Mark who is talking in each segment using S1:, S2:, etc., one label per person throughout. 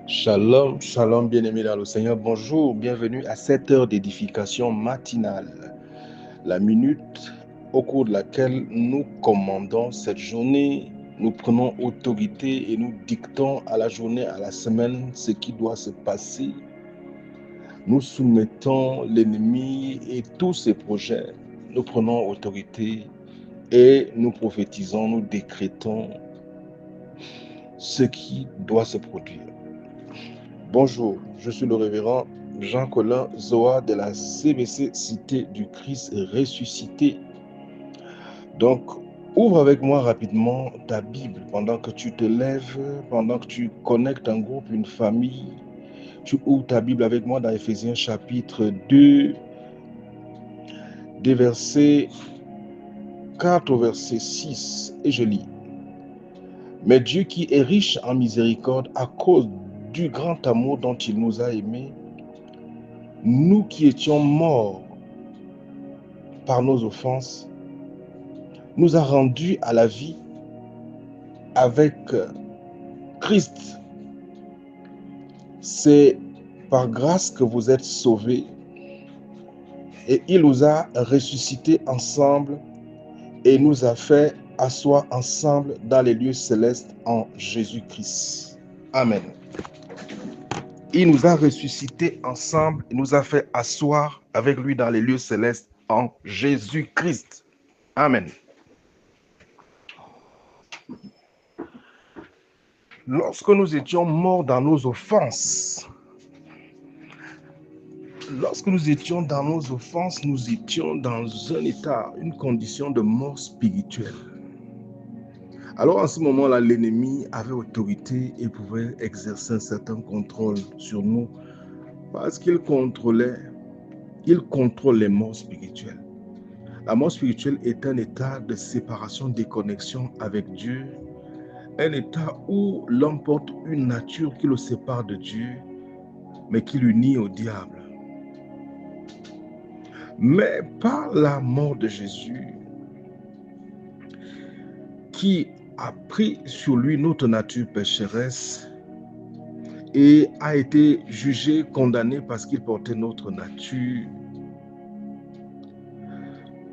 S1: Shalom, shalom, bien-aimés dans le Seigneur. Bonjour, bienvenue à cette heure d'édification matinale. La minute au cours de laquelle nous commandons cette journée, nous prenons autorité et nous dictons à la journée, à la semaine, ce qui doit se passer. Nous soumettons l'ennemi et tous ses projets. Nous prenons autorité et nous prophétisons, nous décrétons ce qui doit se produire. Bonjour, je suis le révérend Jean-Colin Zoa de la CBC Cité du Christ ressuscité. Donc, ouvre avec moi rapidement ta Bible pendant que tu te lèves, pendant que tu connectes un groupe, une famille. Tu ouvres ta Bible avec moi dans Éphésiens chapitre 2, des versets 4 au verset 6, et je lis. Mais Dieu qui est riche en miséricorde à cause du grand amour dont il nous a aimés, nous qui étions morts par nos offenses, nous a rendus à la vie avec Christ. C'est par grâce que vous êtes sauvés et il nous a ressuscités ensemble et nous a fait asseoir ensemble dans les lieux célestes en Jésus-Christ. Amen. Il nous a ressuscités ensemble et nous a fait asseoir avec lui dans les lieux célestes en Jésus-Christ. Amen. Lorsque nous étions morts dans nos offenses, nous étions dans un état, une condition de mort spirituelle. Alors en ce moment-là, l'ennemi avait autorité et pouvait exercer un certain contrôle sur nous parce qu'il contrôle les morts spirituelles. La mort spirituelle est un état de séparation, déconnexion avec Dieu, un état où l'homme porte une nature qui le sépare de Dieu, mais qui l'unit au diable. Mais par la mort de Jésus, qui a pris sur lui notre nature pécheresse et a été jugé, condamné parce qu'il portait notre nature,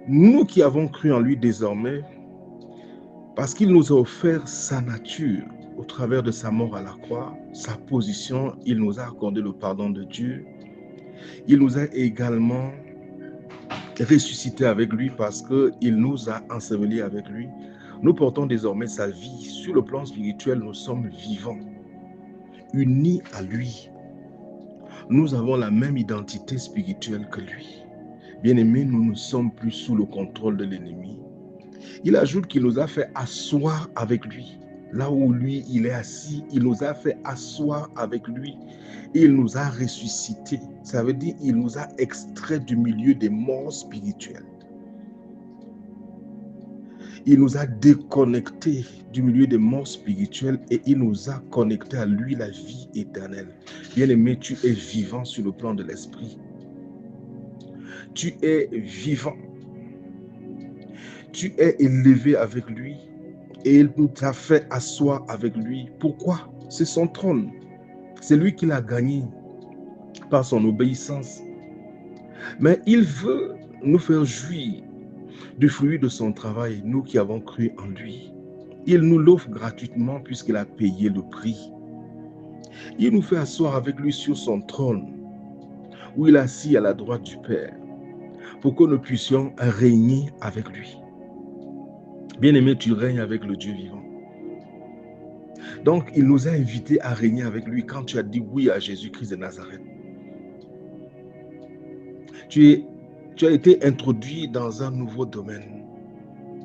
S1: nous qui avons cru en lui désormais, parce qu'il nous a offert sa nature au travers de sa mort à la croix, sa position, il nous a accordé le pardon de Dieu. Il nous a également ressuscité avec lui parce qu'il nous a ensevelis avec lui. Nous portons désormais sa vie. Sur le plan spirituel, nous sommes vivants, unis à lui. Nous avons la même identité spirituelle que lui. Bien-aimés, nous ne sommes plus sous le contrôle de l'ennemi. Il ajoute qu'il nous a fait asseoir avec lui. Là où lui, il est assis, il nous a fait asseoir avec lui. Il nous a ressuscités. Ça veut dire qu'il nous a extraits du milieu des morts spirituelles. Il nous a déconnectés du milieu des morts spirituelles et il nous a connectés à lui, la vie éternelle. Bien-aimé, tu es vivant sur le plan de l'esprit. Tu es vivant. Tu es élevé avec lui et il nous a fait asseoir avec lui. Pourquoi? C'est son trône. C'est lui qui l'a gagné par son obéissance. Mais il veut nous faire jouir du fruit de son travail, nous qui avons cru en lui. Il nous l'offre gratuitement puisqu'il a payé le prix. Il nous fait asseoir avec lui sur son trône, où il est assis à la droite du Père, pour que nous puissions régner avec lui. Bien-aimé, tu règnes avec le Dieu vivant. Donc, il nous a invités à régner avec lui quand tu as dit oui à Jésus-Christ de Nazareth. Tu as été introduit dans un nouveau domaine.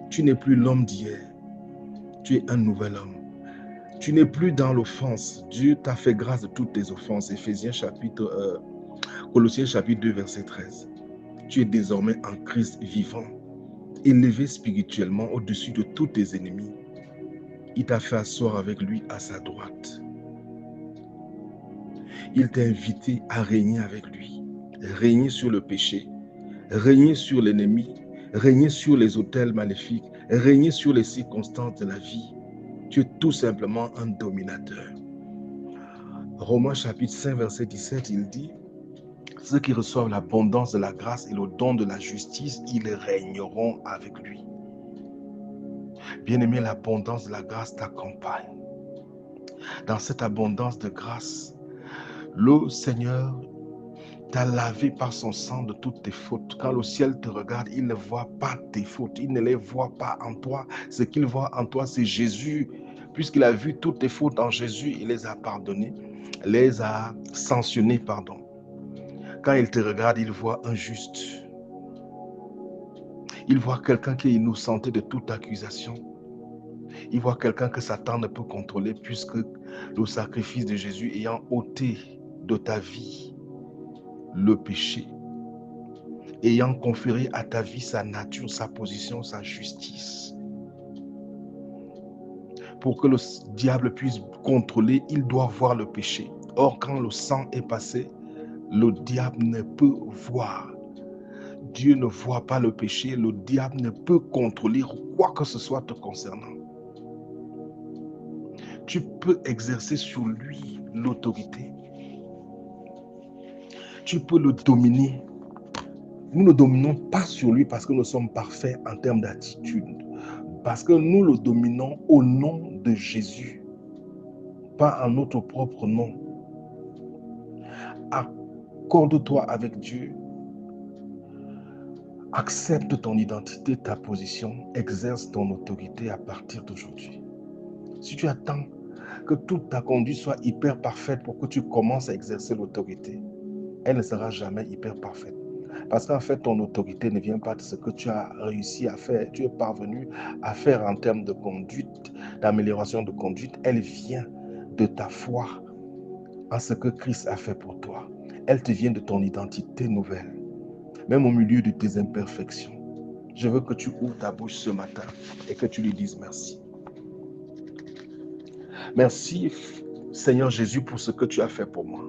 S1: Tu n'es plus l'homme d'hier. Tu es un nouvel homme. Tu n'es plus dans l'offense. Dieu t'a fait grâce de toutes tes offenses. Colossiens chapitre 2, verset 13. Tu es désormais en Christ vivant, élevé spirituellement au-dessus de tous tes ennemis. Il t'a fait asseoir avec lui à sa droite. Il t'a invité à régner avec lui. Régner sur le péché, régner sur l'ennemi, régner sur les autels maléfiques, régner sur les circonstances de la vie. Tu es tout simplement un dominateur. Romains chapitre 5, verset 17, il dit, ceux qui reçoivent l'abondance de la grâce et le don de la justice, ils régneront avec lui. Bien-aimé, l'abondance de la grâce t'accompagne. Dans cette abondance de grâce, le Seigneur t'a lavé par son sang de toutes tes fautes. Quand le ciel te regarde, il ne voit pas tes fautes. Il ne les voit pas en toi. Ce qu'il voit en toi, c'est Jésus. Puisqu'il a vu toutes tes fautes en Jésus, il les a pardonnées, les a sanctionnées, pardon. Quand il te regarde, il voit un juste. Il voit quelqu'un qui est innocenté de toute accusation. Il voit quelqu'un que Satan ne peut contrôler puisque le sacrifice de Jésus ayant ôté de ta vie le péché, ayant conféré à ta vie sa nature, sa position, sa justice. Pour que le diable puisse contrôler, il doit voir le péché. Or, quand le sang est passé, le diable ne peut voir. Dieu ne voit pas le péché, le diable ne peut contrôler quoi que ce soit te concernant. Tu peux exercer sur lui l'autorité. Tu peux le dominer. Nous ne dominons pas sur lui parce que nous sommes parfaits en termes d'attitude. Parce que nous le dominons au nom de Jésus, pas en notre propre nom. Accorde-toi avec Dieu. Accepte ton identité, ta position. Exerce ton autorité à partir d'aujourd'hui. Si tu attends que toute ta conduite soit hyper parfaite pour que tu commences à exercer l'autorité, elle ne sera jamais hyper parfaite. Parce qu'en fait, ton autorité ne vient pas de ce que tu as réussi à faire, tu es parvenu à faire en termes de conduite, d'amélioration de conduite. Elle vient de ta foi en ce que Christ a fait pour toi. Elle te vient de ton identité nouvelle, même au milieu de tes imperfections. Je veux que tu ouvres ta bouche ce matin et que tu lui dises merci. Merci, Seigneur Jésus, pour ce que tu as fait pour moi.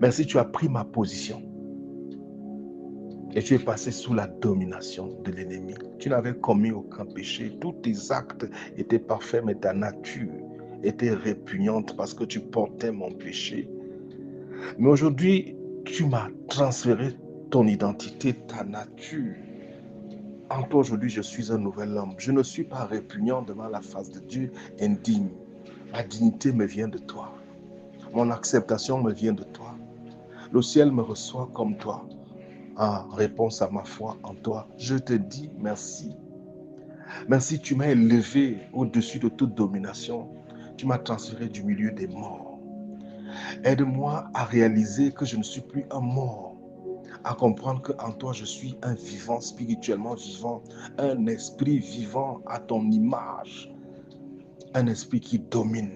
S1: Merci, tu as pris ma position. Et tu es passé sous la domination de l'ennemi. Tu n'avais commis aucun péché. Tous tes actes étaient parfaits, mais ta nature était répugnante parce que tu portais mon péché. Mais aujourd'hui, tu m'as transféré ton identité, ta nature. En toi, aujourd'hui, je suis un nouvel homme. Je ne suis pas répugnant devant la face de Dieu, indigne. Ma dignité me vient de toi. Mon acceptation me vient de toi. Le ciel me reçoit comme toi. En réponse à ma foi en toi, je te dis merci. Merci, tu m'as élevé au-dessus de toute domination. Tu m'as transféré du milieu des morts. Aide-moi à réaliser que je ne suis plus un mort, à comprendre qu'en toi, je suis un vivant, spirituellement vivant, un esprit vivant à ton image, un esprit qui domine.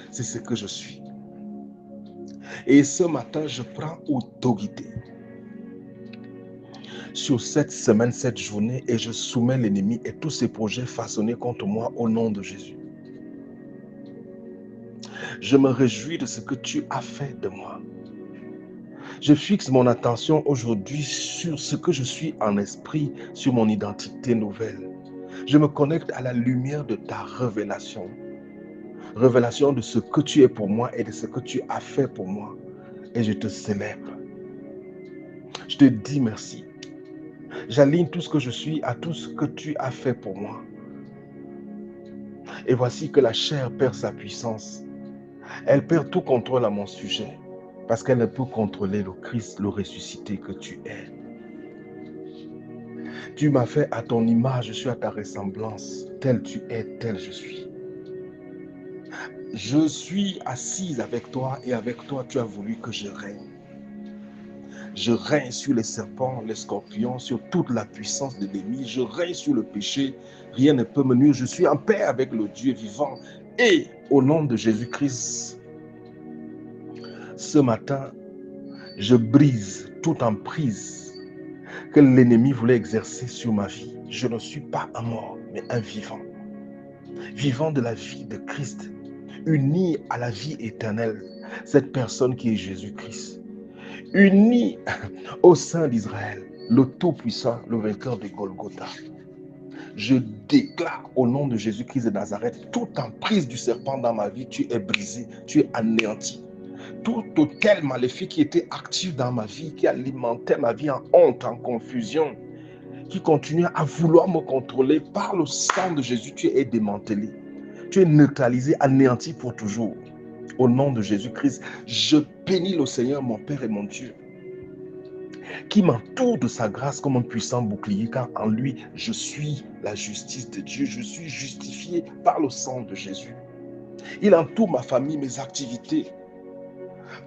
S1: C'est ce que je suis. Et ce matin, je prends autorité sur cette semaine, cette journée, et je soumets l'ennemi et tous ses projets façonnés contre moi au nom de Jésus. Je me réjouis de ce que tu as fait de moi. Je fixe mon attention aujourd'hui sur ce que je suis en esprit, sur mon identité nouvelle. Je me connecte à la lumière de ta révélation. Révélation de ce que tu es pour moi et de ce que tu as fait pour moi. Et je te célèbre. Je te dis merci. J'aligne tout ce que je suis à tout ce que tu as fait pour moi. Et voici que la chair perd sa puissance. Elle perd tout contrôle à mon sujet. Parce qu'elle ne peut contrôler le Christ, le ressuscité que tu es. Tu m'as fait à ton image, je suis à ta ressemblance. Tel tu es, tel je suis. Je suis assise avec toi et avec toi, tu as voulu que je règne. Je règne sur les serpents, les scorpions, sur toute la puissance de l'ennemi. Je règne sur le péché. Rien ne peut me nuire. Je suis en paix avec le Dieu vivant. Et au nom de Jésus-Christ, ce matin, je brise toute emprise que l'ennemi voulait exercer sur ma vie. Je ne suis pas un mort, mais un vivant. Vivant de la vie de Christ, uni à la vie éternelle, cette personne qui est Jésus-Christ. Uni au sein d'Israël, le Tout-Puissant, le vainqueur de Golgotha. Je déclare au nom de Jésus-Christ de Nazareth, toute emprise du serpent dans ma vie, tu es brisé, tu es anéanti. Tout hôtel maléfique qui était actif dans ma vie, qui alimentait ma vie en honte, en confusion, qui continue à vouloir me contrôler, par le sang de Jésus, tu es démantelé. Tu es neutralisé, anéanti pour toujours. Au nom de Jésus-Christ, je bénis le Seigneur, mon Père et mon Dieu, qui m'entoure de sa grâce comme un puissant bouclier, car en lui, je suis la justice de Dieu. Je suis justifié par le sang de Jésus. Il entoure ma famille, mes activités,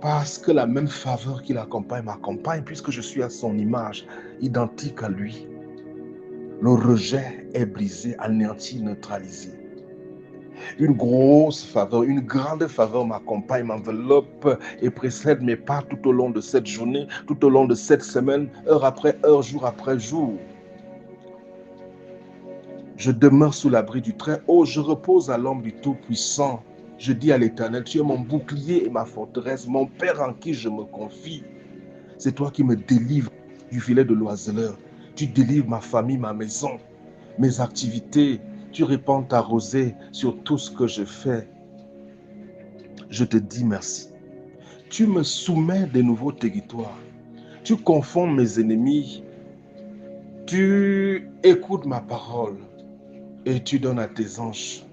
S1: parce que la même faveur qui l'accompagne m'accompagne, puisque je suis à son image, identique à lui. Le rejet est brisé, anéanti, neutralisé. Une grosse faveur, une grande faveur m'accompagne, m'enveloppe et précède mes pas tout au long de cette journée, tout au long de cette semaine, heure après heure, jour après jour. Je demeure sous l'abri du Très-Haut, je repose à l'ombre du Tout-Puissant. Je dis à l'Éternel, tu es mon bouclier et ma forteresse, mon Père en qui je me confie. C'est toi qui me délivres du filet de l'oiseleur. Tu délivres ma famille, ma maison, mes activités. Tu répands ta rosée sur tout ce que je fais. Je te dis merci. Tu me soumets des nouveaux territoires. Tu confonds mes ennemis. Tu écoutes ma parole et tu donnes à tes anges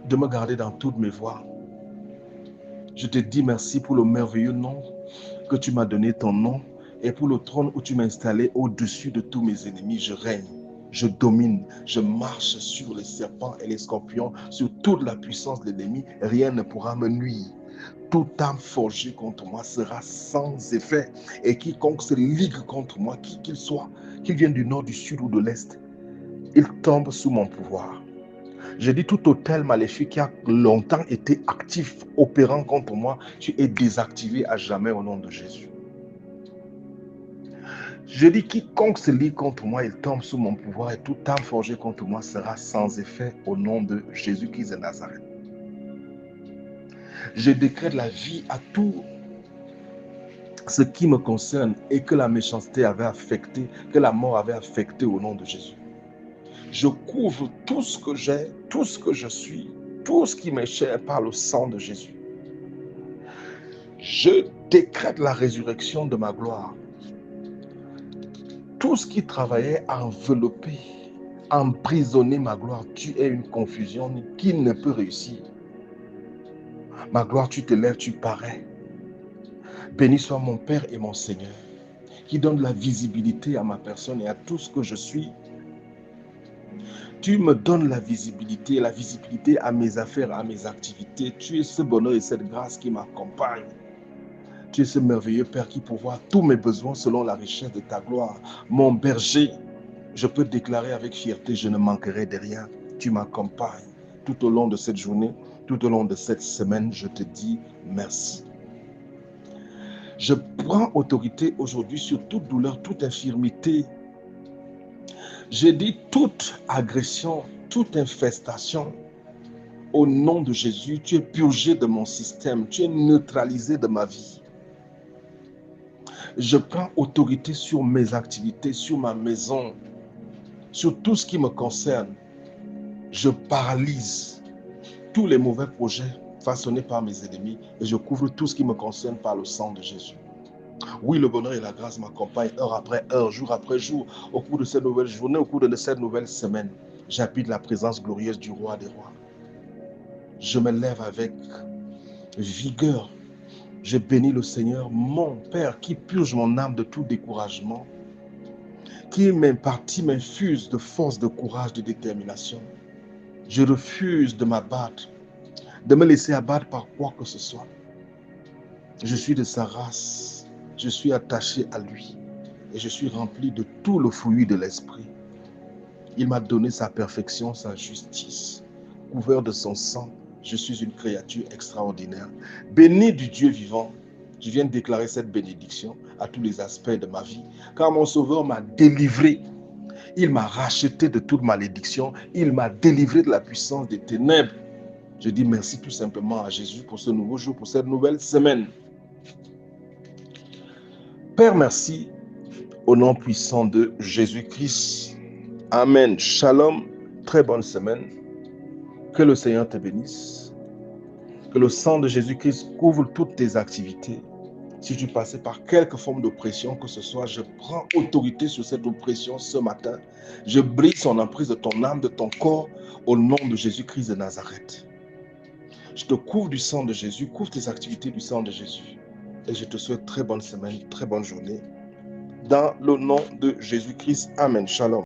S1: de me garder dans toutes mes voies. Je te dis merci pour le merveilleux nom que tu m'as donné, ton nom, et pour le trône où tu m'as installé au-dessus de tous mes ennemis. Je règne, je domine, je marche sur les serpents et les scorpions, sur toute la puissance de l'ennemi. Rien ne pourra me nuire. Toute âme forgée contre moi sera sans effet. Et quiconque se ligue contre moi, qui qu'il soit, qu'il vienne du nord, du sud ou de l'est, il tombe sous mon pouvoir. Je dis tout hôtel maléfique qui a longtemps été actif, opérant contre moi, tu es désactivé à jamais au nom de Jésus. Je dis quiconque se lie contre moi, il tombe sous mon pouvoir et toute âme forgée contre moi sera sans effet au nom de Jésus-Christ de Nazareth. Je décrète la vie à tout ce qui me concerne et que la méchanceté avait affecté, que la mort avait affecté au nom de Jésus. Je couvre tout ce que j'ai, tout ce que je suis, tout ce qui m'est cher par le sang de Jésus. Je décrète la résurrection de ma gloire. Tout ce qui travaillait à envelopper, à emprisonner ma gloire, tu es une confusion qui ne peut réussir. Ma gloire, tu te lèves, tu parais. Béni soit mon Père et mon Seigneur, qui donne la visibilité à ma personne et à tout ce que je suis. Tu me donnes la visibilité à mes affaires, à mes activités. Tu es ce bonheur et cette grâce qui m'accompagnent. Tu es ce merveilleux Père qui pourvoit tous mes besoins selon la richesse de ta gloire. Mon berger, je peux déclarer avec fierté, je ne manquerai de rien. Tu m'accompagnes tout au long de cette journée, tout au long de cette semaine. Je te dis merci. Je prends autorité aujourd'hui sur toute douleur, toute infirmité. Je dis toute agression, toute infestation. Au nom de Jésus, tu es purgé de mon système, tu es neutralisé de ma vie. Je prends autorité sur mes activités, sur ma maison, sur tout ce qui me concerne. Je paralyse tous les mauvais projets façonnés par mes ennemis et je couvre tout ce qui me concerne par le sang de Jésus. Oui, le bonheur et la grâce m'accompagnent heure après heure, jour après jour, au cours de cette nouvelle journée, au cours de cette nouvelle semaine. J'habite la présence glorieuse du roi des rois. Je me lève avec vigueur. Je bénis le Seigneur, mon Père, qui purge mon âme de tout découragement, qui m'infuse de force, de courage, de détermination. Je refuse de m'abattre, de me laisser abattre par quoi que ce soit. Je suis de sa race, je suis attaché à lui et je suis rempli de tout le fruit de l'esprit. Il m'a donné sa perfection, sa justice. Couvert de son sang, je suis une créature extraordinaire. Béni du Dieu vivant, je viens de déclarer cette bénédiction à tous les aspects de ma vie, car mon Sauveur m'a délivré. Il m'a racheté de toute malédiction. Il m'a délivré de la puissance des ténèbres. Je dis merci tout simplement à Jésus pour ce nouveau jour, pour cette nouvelle semaine. Père, merci Au nom puissant de Jésus-Christ. Amen. Shalom. Très bonne semaine. Que le Seigneur te bénisse. Que le sang de Jésus-Christ couvre toutes tes activités. Si tu passais par quelque forme d'oppression que ce soit, je prends autorité sur cette oppression ce matin. Je brise son emprise de ton âme, de ton corps, au nom de Jésus-Christ de Nazareth. Je te couvre du sang de Jésus, couvre tes activités du sang de Jésus. Et je te souhaite très bonne semaine, très bonne journée. Dans le nom de Jésus-Christ. Amen. Shalom.